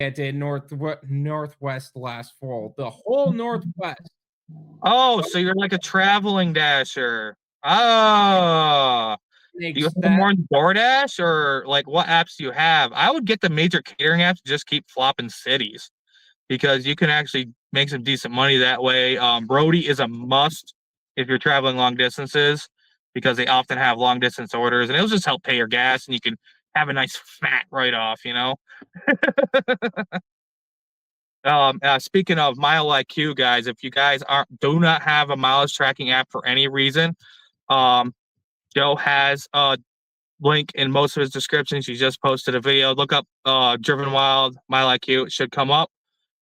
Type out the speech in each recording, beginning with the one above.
I did Northwest last fall. The whole Northwest. Oh, so you're like a traveling dasher. Oh. Do you Makes have them that more on DoorDash or like what apps do you have? I would get the major catering apps, just keep flopping cities because you can actually make some decent money that way. Brody is a must if you're traveling long distances because they often have long distance orders and it'll just help pay your gas and you can have a nice fat write off, you know? Speaking of Mile IQ, guys, if you guys do not have a mileage tracking app for any reason, um, Joe has a link in most of his descriptions. He just posted a video. Look up Driven Wyld, Mile IQ. It should come up.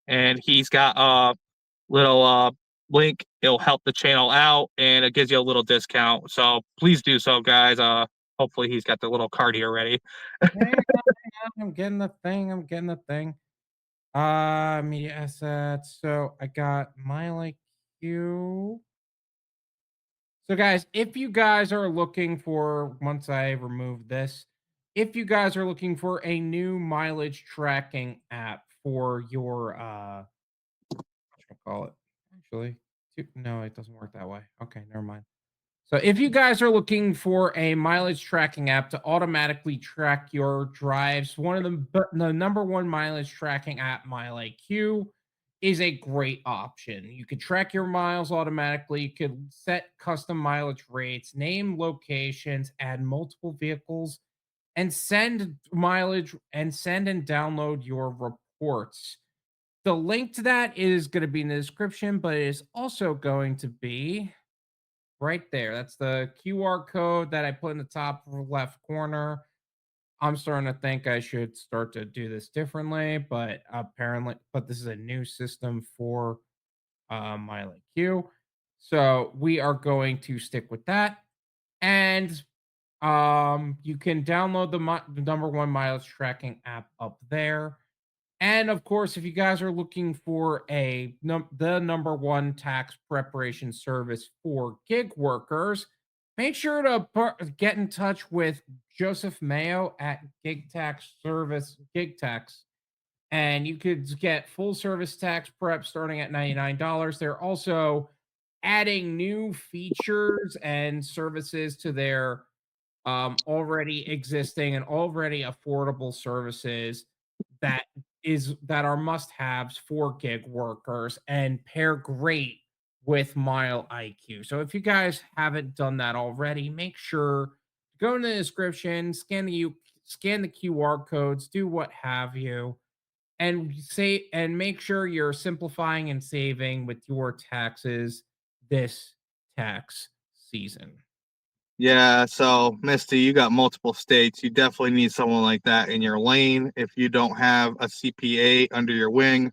And he's got a little link. It'll help the channel out and it gives you a little discount. So please do so, guys. Hopefully he's got the little card here ready. hang on, I'm getting the thing. I'm getting the thing. Media assets. So I got my like you. So guys, if you guys are looking for once I remove this, if you guys are looking for a new mileage tracking app for your what call it actually no, it doesn't work that way. Okay, never mind. So if you guys are looking for a mileage tracking app to automatically track your drives, one of the number one mileage tracking app, MileIQ, is a great option. You could track your miles automatically. You could set custom mileage rates, name locations, add multiple vehicles, and send mileage and send and download your reports. The link to that is going to be in the description, but it is also going to be right there. That's the QR code that I put in the top left corner. I'm starting to think I should start to do this differently, but this is a new system for MileIQ. So we are going to stick with that. And you can download the number one mileage tracking app up there. And of course, if you guys are looking for the number one tax preparation service for gig workers, make sure to get in touch with Joseph Mayo at Gig Tax, and you could get full service tax prep starting at $99. They're also adding new features and services to their already existing and already affordable services that that are must-haves for gig workers and pair great with Mile IQ. So if you guys haven't done that already, make sure to go in the description, scan the QR codes, do what have you, and make sure you're simplifying and saving with your taxes this tax season. Yeah, so Misty, you got multiple states. You definitely need someone like that in your lane if you don't have a CPA under your wing.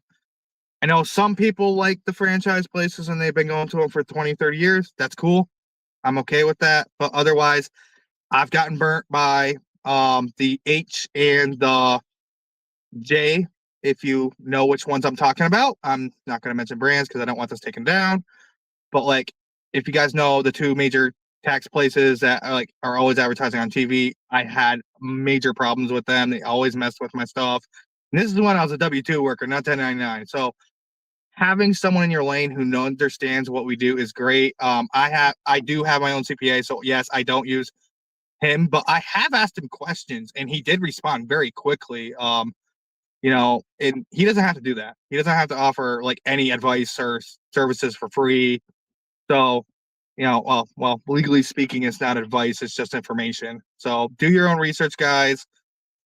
I know some people like the franchise places and they've been going to them for 20, 30 years. That's cool. I'm okay with that. But otherwise, I've gotten burnt by the H and the J. If you know which ones I'm talking about, I'm not going to mention brands because I don't want this taken down. But like, if you guys know the two major tax places that are always advertising on TV, I had major problems with them. They always messed with my stuff. And this is when I was a W-2 worker, not 1099. So having someone in your lane who understands what we do is great. I do have my own CPA, so yes, I don't use him, but I have asked him questions, and he did respond very quickly. And he doesn't have to do that. He doesn't have to offer like any advice or services for free. So, legally speaking, it's not advice; it's just information. So, do your own research, guys,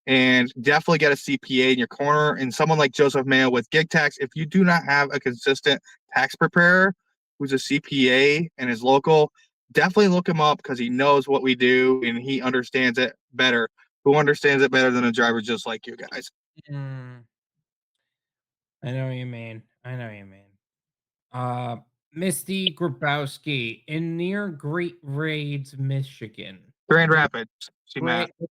and definitely get a CPA in your corner. And someone like Joseph Mayo with Gig Tax, if you do not have a consistent tax preparer who's a CPA and is local, definitely look him up because he knows what we do and he understands it better. Who understands it better than a driver just like you guys? Mm, I know what you mean. I know what you mean. Uh, Misty Grabowski in near Great Raids, Michigan. Grand Gr- Rapids, she meant. Grand,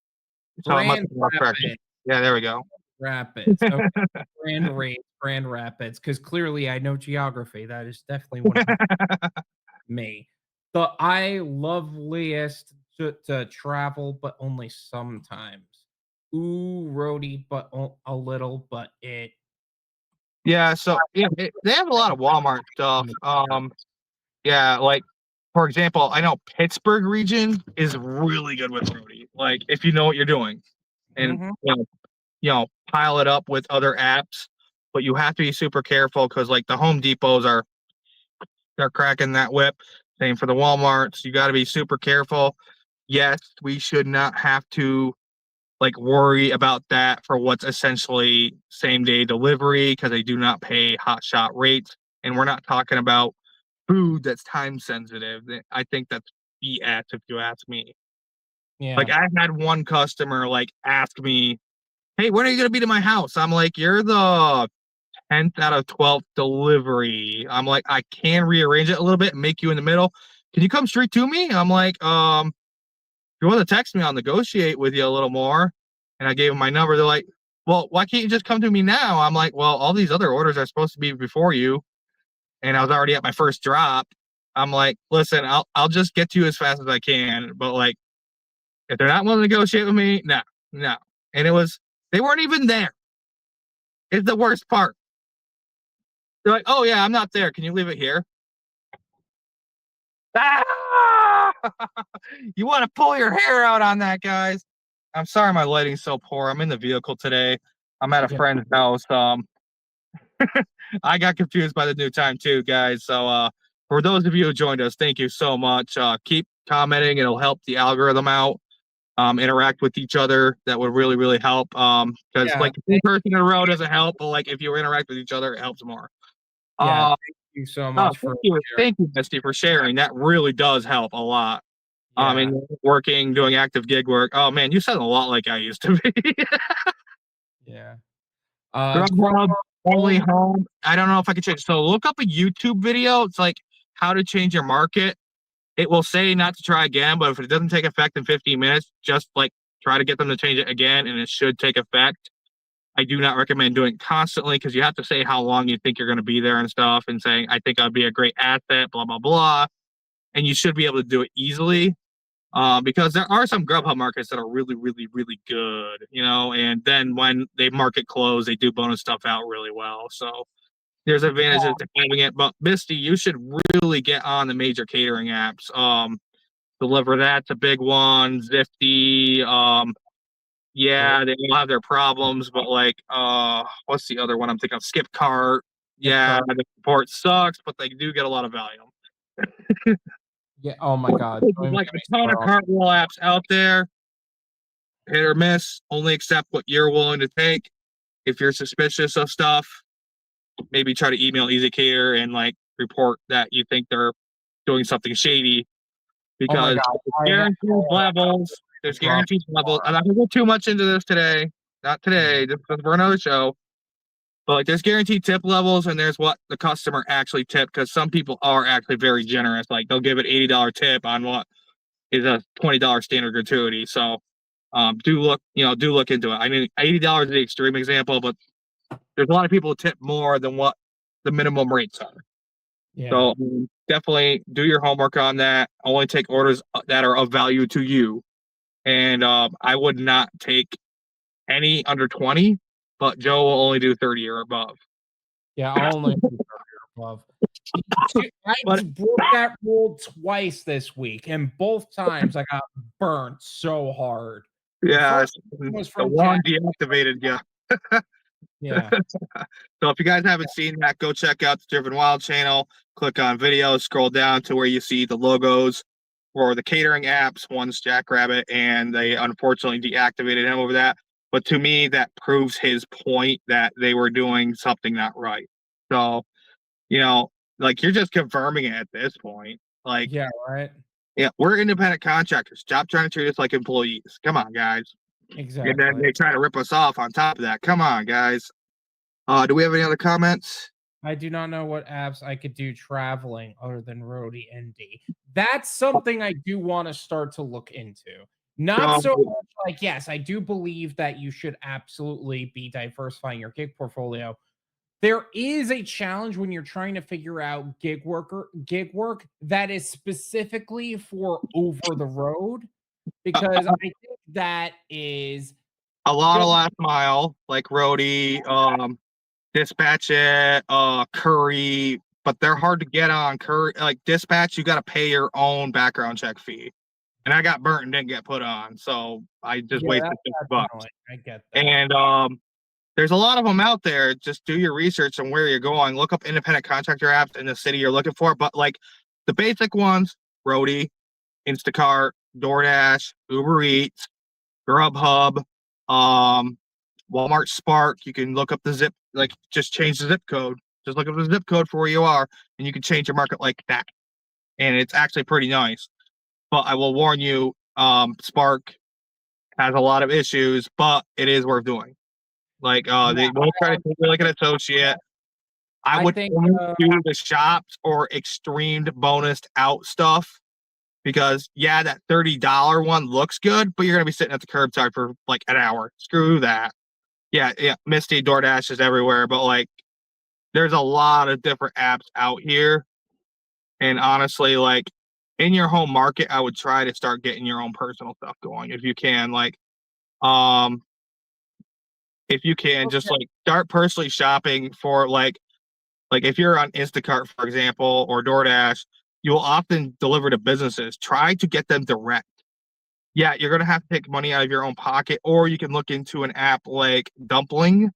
So it must Grand be more correct. Rapids. Yeah, there we go. Rapids. Okay. Grand Rapids. Because clearly I know geography. That is definitely 100 me. The I loveliest to travel, but only sometimes. Ooh, roadie, but a little, but Yeah, so yeah, they have a lot of Walmart stuff. Yeah, like for example, I know Pittsburgh region is really good with roadie. Like if you know what you're doing, and Mhm. pile it up with other apps, but you have to be super careful because like the Home Depots they're cracking that whip. Same for the Walmarts. You got to be super careful. Yes, we should not have to like worry about that for what's essentially same day delivery because they do not pay hot shot rates. And we're not talking about food that's time sensitive. I think that's BS if you ask me. Like Yeah. I had one customer like ask me, "Hey, when are you gonna be to my house?" I'm like, "You're the 10th out of 12th delivery." I'm like, "I can rearrange it a little bit and make you in the middle. Can you come straight to me?" I'm like, if you want to text me, I'll negotiate with you a little more." And I gave them my number. They're like, "Well, why can't you just come to me now?" I'm like, "Well, all these other orders are supposed to be before you, and I was already at my first drop." I'm like, "Listen, I'll just get to you as fast as I can, but like, if they're not willing to negotiate with me, no, no." And they weren't even there. It's the worst part. They're like, "Oh yeah, I'm not there. Can you leave it here?" Ah! You want to pull your hair out on that, guys. I'm sorry my lighting's so poor. I'm in the vehicle today. I'm at a Yeah. friend's house. I got confused by the new time too, guys. So for those of you who joined us, thank you so much. Keep commenting, it'll help the algorithm out. Interact with each other. That would really, really help. Because Yeah. like one person in a row doesn't help, but like if you interact with each other, it helps more. Yeah. Uh Thank you so oh, much for sharing. thank you, Misty, for sharing. That really does help a lot. Yeah. And working, doing active gig work. Oh man, you sound a lot like I used to be. Yeah. Grubhub, Grubhub only only. home. I don't know if I can change. So look up a YouTube video. It's like how to change your market. It will say not to try again, but if it doesn't take effect in 15 minutes, just like try to get them to change it again, and it should take effect. I do not recommend doing it constantly because you have to say how long you think you're going to be there and stuff, and saying I think I'd be a great asset, blah blah blah, and you should be able to do it easily. Because there are some Grubhub markets that are really, really, really good, and then when they market close, they do bonus stuff out really well. So there's advantages to having it. But Misty, you should really get on the major catering apps. DeliverThat's a big one. Zifty. Yeah, they all have their problems, but like, what's the other one I'm thinking of? SkipCart. Yeah, SkipCart. the support sucks, but they do get a lot of value. Yeah. Oh my God. Don't There's even like get a me ton of started on. cartwheel apps out there, hit or miss. Only accept what you're willing to take. If you're suspicious of stuff, maybe try to email ezCater and like report that you think they're doing something shady Oh my because God. there's I have guaranteed levels. a There's problem guaranteed levels. I'm tomorrow. not gonna go too much into this today. Not today, just for another show. But like there's guaranteed tip levels and there's what the customer actually tipped because some people are actually very generous. Like they'll give an $80 tip on what is a $20 standard gratuity. So do look into it. I mean, $80 is the extreme example, but there's a lot of people who tip more than what the minimum rates are. Yeah. So definitely do your homework on that. Only take orders that are of value to you. And I would not take any under 20, but Joe will only do 30 or above. Yeah. I'll only do 30 or above. I But broke that rule twice this week, and both times I got burnt so hard. The yeah, first one was the from one Jack. deactivated you. Yeah. So if you guys haven't seen that, go check out the Driven Wyld channel. Click on videos, scroll down to where you see the logos for the catering apps. One's Jackrabbit, and they unfortunately deactivated him over that. But to me, that proves his point that they were doing something not right. So, you know, like you're just confirming it at this point. Like, Yeah, right? yeah, we're independent contractors. Stop trying to treat us like employees. Come on, guys. And then Exactly. they try to rip us off on top of that. Come on, guys. Do we have any other comments? I do not know what apps I could do traveling other than Roadie ND. That's something I do wanna start to look into. Not So, so much like, yes, I do believe that you should absolutely be diversifying your gig portfolio. There is a challenge when you're trying to figure out gig work that is specifically for over the road, uh, because I think that is A lot of Just last mile, like Roadie, Dispatch It, Curry, but they're hard to get on. Curry, like Dispatch, you got to pay your own background check fee. And I got burnt and didn't get put on, so I just yeah, wasted $50. that's annoying. I get that. And there's a lot of them out there. Just do your research on where you're going. Look up independent contractor apps in the city you're looking for. But like the basic ones, Roadie, Instacart, DoorDash, Uber Eats, Grubhub, um, Walmart Spark. You can look up the zip, like just change the zip code. Just look up the zip code for where you are, and you can change your market like that. And it's actually pretty nice. But I will warn you, Spark has a lot of issues, but it is worth doing. Like, Yeah, they won't try to treat you like an associate. I I would think, only do the shops or extremed bonused out stuff because yeah, that $30 one looks good, but you're gonna be sitting at the curbside for like an hour. Screw that. Yeah, yeah, Misty DoorDash is everywhere, but like there's a lot of different apps out here. And honestly, like in your home market, I would try to start getting your own personal stuff going if you can. Um, if you can, just okay, like start personally shopping for like if you're on Instacart, for example, or DoorDash, you will often deliver to businesses. Try to get them direct. Yeah, you're gonna have to take money out of your own pocket, or you can look into an app like Dumpling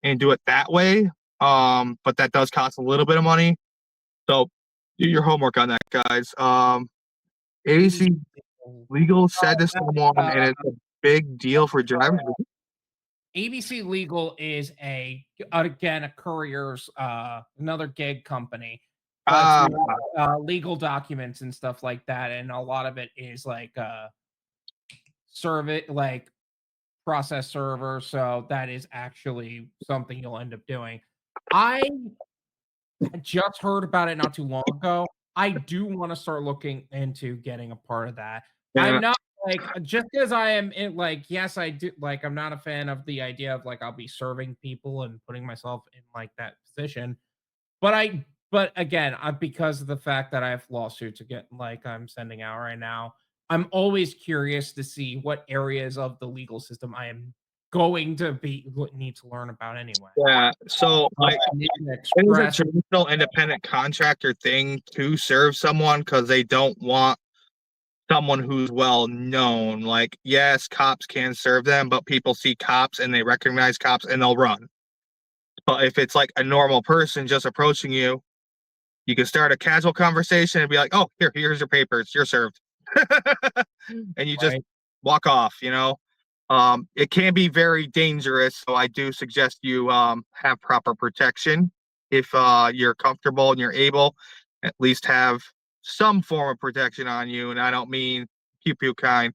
and do it that way. But that does cost a little bit of money. So do your homework on that, guys. ABC ABC Legal. Legal said to someone, Uh, and it's a big deal for drivers. ABC Legal is again a courier's another gig company, but it's Ah, more legal documents and stuff like that, and a lot of it is like serve it like process server. So that is actually something you'll end up doing. I just heard about it not too long ago. I do want to start looking into getting a part of that. I'm yeah, not like just as I am in like, yes, I do like I'm not a fan of the idea of like I'll be serving people and putting myself in like that position. But again, because of the fact that I have lawsuits again, like I'm sending out right now, I'm always curious to see what areas of the legal system I am going to need to learn about anyway. yeah. So like I need to it is a express traditional independent contractor thing to serve someone because they don't want someone who's well known. Like, yes, cops can serve them, but people see cops and they recognize cops and they'll run. But if it's like a normal person just approaching you, you can start a casual conversation and be like, "Oh, here's your papers. You're served," and you just right. walk off. It can be very dangerous, so I do suggest you have proper protection if you're comfortable and you're able. At least have some form of protection on you, and I don't mean pew pew kind.